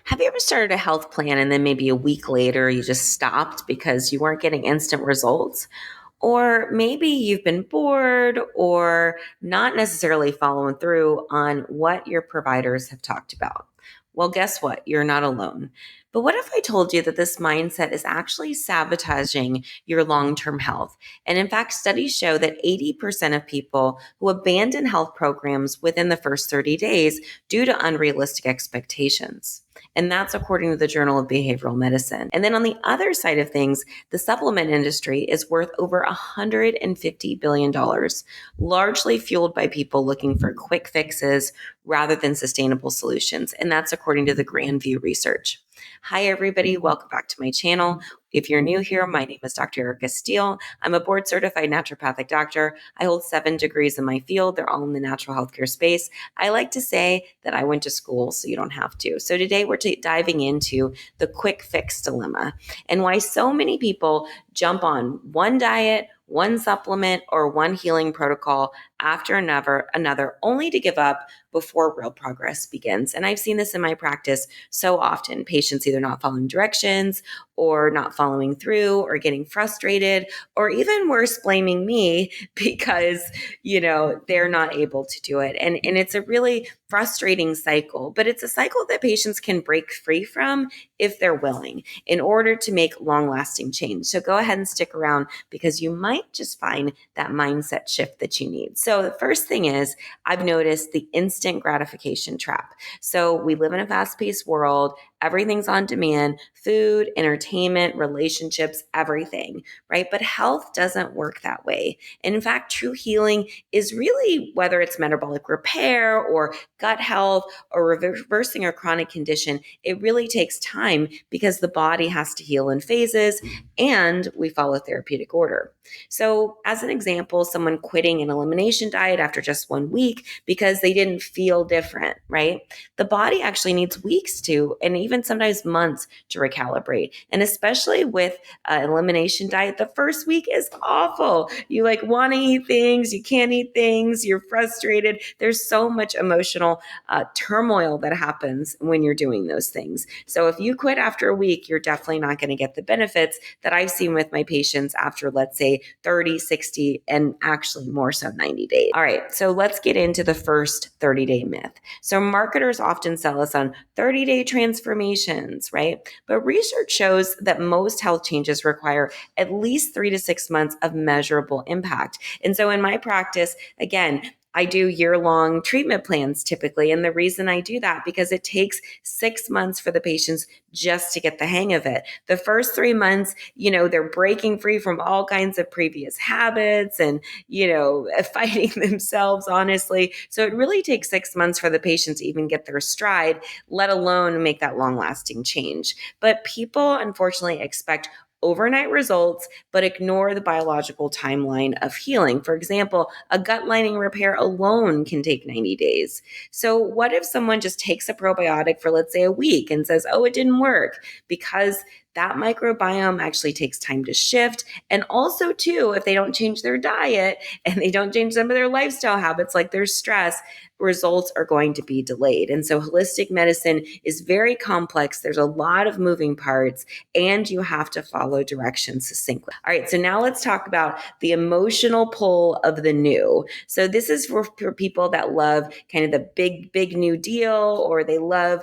Have you ever started a health plan and then maybe a week later you just stopped because you weren't getting instant results? Or maybe you've been bored or not necessarily following through on what your providers have talked about. Well, guess what? You're not alone. But what if I told you that this mindset is actually sabotaging your long term health? And in fact, studies show that 80% of people who abandon health programs within the first 30 days due to unrealistic expectations. And that's according to the Journal of Behavioral Medicine. And then on the other side of things, the supplement industry is worth over $150 billion, largely fueled by people looking for quick fixes rather than sustainable solutions. And that's according to the Grandview research. Hi, everybody. Welcome back to my channel. If you're new here, my name is Dr. Erica Steele. I'm a board certified naturopathic doctor. I hold 7 degrees in my field. They're all in the natural healthcare space. I like to say that I went to school so you don't have to. So today we're diving into the quick fix dilemma and why so many people jump on one diet, one supplement, or one healing protocol after another, only to give up before real progress begins. And I've seen this in my practice so often. Patients either not following directions or not following through or getting frustrated, or even worse, blaming me because, they're not able to do it. And it's a really frustrating cycle, but it's a cycle that patients can break free from if they're willing in order to make long lasting change. So go ahead and stick around because you might just find that mindset shift that you need. So the first thing is I've noticed the instant gratification trap. So we live in a fast paced world. Everything's on demand, food, entertainment, relationships, everything, right? But health doesn't work that way. And in fact, true healing is really whether it's metabolic repair or gut health or reversing a chronic condition, it really takes time because the body has to heal in phases and we follow therapeutic order. So as an example, someone quitting an elimination diet after just 1 week because they didn't feel different, right? The body actually needs weeks to, and even sometimes months to recalibrate. And especially with an elimination diet, the first week is awful. You want to eat things, you can't eat things, you're frustrated. There's so much emotional turmoil that happens when you're doing those things. So if you quit after a week, you're definitely not going to get the benefits that I've seen with my patients after, let's say, 30, 60, and actually more so 90 days. All right, so let's get into the first 30-day myth. So marketers often sell us on 30-day transformations, right? But research shows that most health changes require at least 3 to 6 months of measurable impact. And so in my practice, again, I do year-long treatment plans typically. And the reason I do that, because it takes 6 months for the patients just to get the hang of it. The first 3 months, they're breaking free from all kinds of previous habits and, fighting themselves, honestly. So it really takes 6 months for the patients to even get their stride, let alone make that long-lasting change. But people, unfortunately, expect overnight results, but ignore the biological timeline of healing. For example, a gut lining repair alone can take 90 days. So what if someone just takes a probiotic for, let's say, a week and says, oh, it didn't work? Because that microbiome actually takes time to shift. And also, too, if they don't change their diet and they don't change some of their lifestyle habits, like their stress, results are going to be delayed. And so holistic medicine is very complex. There's a lot of moving parts and you have to follow directions succinctly. All right, so now let's talk about the emotional pull of the new. So this is for people that love kind of the big new deal, or they love,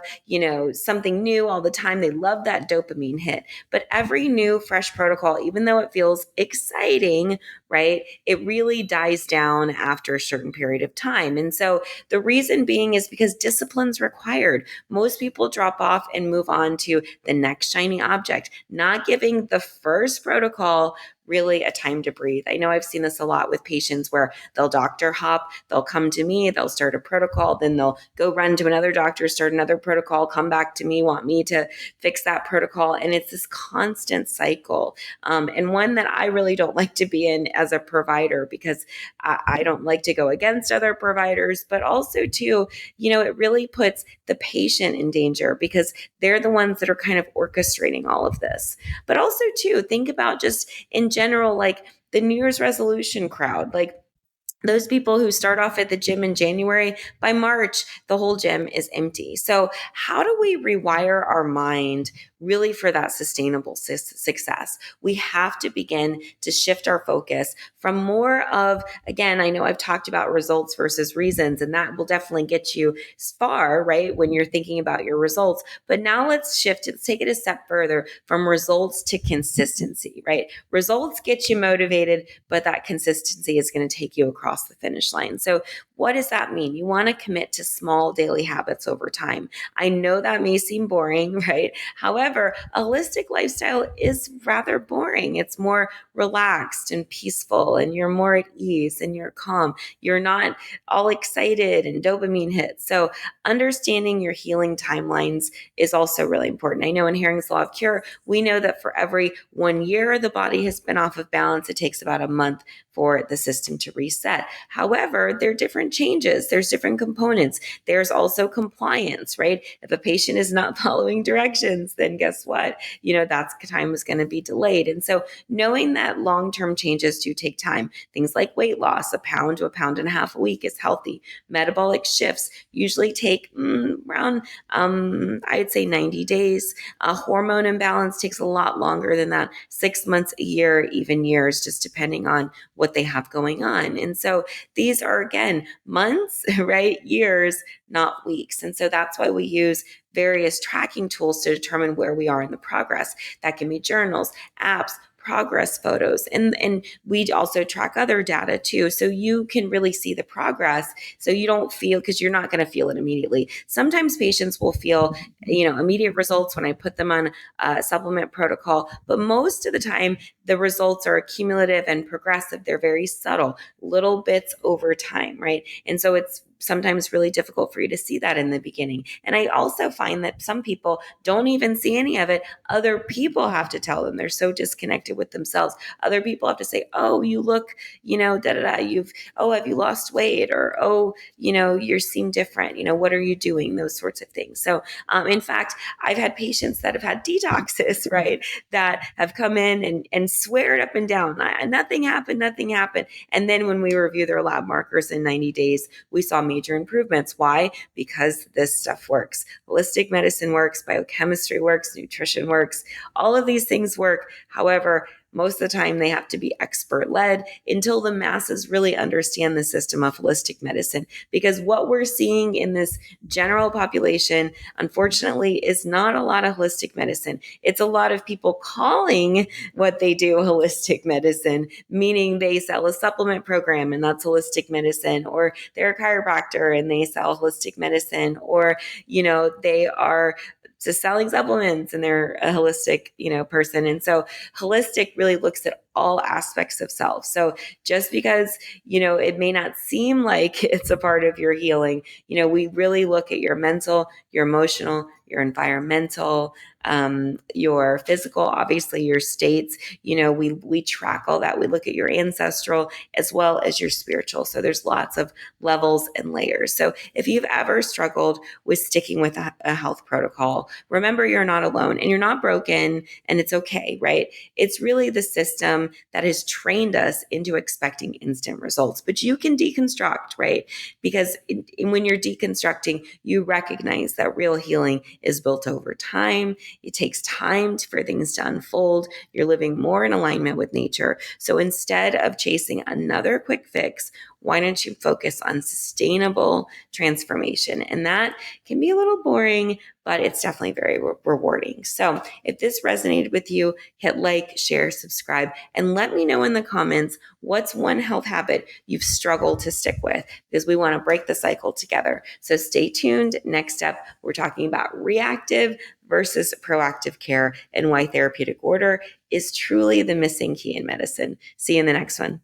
something new all the time. They love that dopamine hit. But every new fresh protocol, even though it feels exciting, right, it really dies down after a certain period of time. And so the reason being is because discipline's required. Most people drop off and move on to the next shiny object, not giving the first protocol really a time to breathe. I know I've seen this a lot with patients where they'll doctor hop, they'll come to me, they'll start a protocol, then they'll go run to another doctor, start another protocol, come back to me, want me to fix that protocol. And it's this constant cycle. And one that I really don't like to be in as a provider, because I don't like to go against other providers, but also too, it really puts the patient in danger because they're the ones that are kind of orchestrating all of this. But also too, think about just in general, like the New Year's resolution crowd, like Those people who start off at the gym in January, by March, the whole gym is empty. So, how do we rewire our mind really for that sustainable success? We have to begin to shift our focus from more of, again, I know I've talked about results versus reasons, and that will definitely get you far, right, when you're thinking about your results. But now let's shift, let's take it a step further from results to consistency, right? Results get you motivated, but that consistency is going to take you across the finish line. So, what does that mean? You want to commit to small daily habits over time. I know that may seem boring, right? However, a holistic lifestyle is rather boring. It's more relaxed and peaceful, and you're more at ease and you're calm. You're not all excited and dopamine hits. So, understanding your healing timelines is also really important. I know in Hering's Law of Cure, we know that for every 1 year the body has been off of balance, it takes about a month for the system to reset. However, there are different changes, there's different components. There's also compliance, right? If a patient is not following directions, then guess what? That time is going to be delayed. And so knowing that long-term changes do take time, things like weight loss, a pound to a pound and a half a week is healthy. Metabolic shifts usually take around, I'd say 90 days. A hormone imbalance takes a lot longer than that, 6 months, a year, even years, just depending on what they have going on. And so these are, again, months, right? Years, not weeks. And so that's why we use various tracking tools to determine where we are in the progress. That can be journals, apps, progress photos, and we also track other data too, so you can really see the progress, so you don't feel, because you're not going to feel it immediately. Sometimes patients will feel immediate results when I put them on a supplement protocol, but most of the time the results are cumulative and progressive. They're very subtle, little bits over time, right? And so it's sometimes really difficult for you to see that in the beginning. And I also find that some people don't even see any of it. Other people have to tell them. They're so disconnected with themselves. Other people have to say, oh, you look, have you lost weight? Or, oh, you seem different. What are you doing? Those sorts of things. So, in fact, I've had patients that have had detoxes, right? That have come in and swear it up and down. Nothing happened. And then when we review their lab markers in 90 days, we saw major improvements. Why? Because this stuff works. Holistic medicine works, biochemistry works, nutrition works, all of these things work. However, most of the time they have to be expert led until the masses really understand the system of holistic medicine. Because what we're seeing in this general population, unfortunately, is not a lot of holistic medicine. It's a lot of people calling what they do holistic medicine, meaning they sell a supplement program and that's holistic medicine, or they're a chiropractor and they sell holistic medicine, or, they are just selling supplements and they're a holistic, person. And so holistic really looks at all aspects of self. So just because, it may not seem like it's a part of your healing, we really look at your mental, your emotional, your environmental, your physical, obviously your states, we track all that. We look at your ancestral as well as your spiritual. So there's lots of levels and layers. So if you've ever struggled with sticking with a health protocol, remember you're not alone and you're not broken, and it's okay, right? It's really the system that has trained us into expecting instant results, but you can deconstruct, right? Because when you're deconstructing, you recognize that real healing is built over time. It takes time for things to unfold. You're living more in alignment with nature. So instead of chasing another quick fix, why don't you focus on sustainable transformation? And that can be a little boring, but it's definitely very rewarding. So if this resonated with you, hit like, share, subscribe, and let me know in the comments what's one health habit you've struggled to stick with, because we want to break the cycle together. So stay tuned. Next up, we're talking about reactive versus proactive care and why therapeutic order is truly the missing key in medicine. See you in the next one.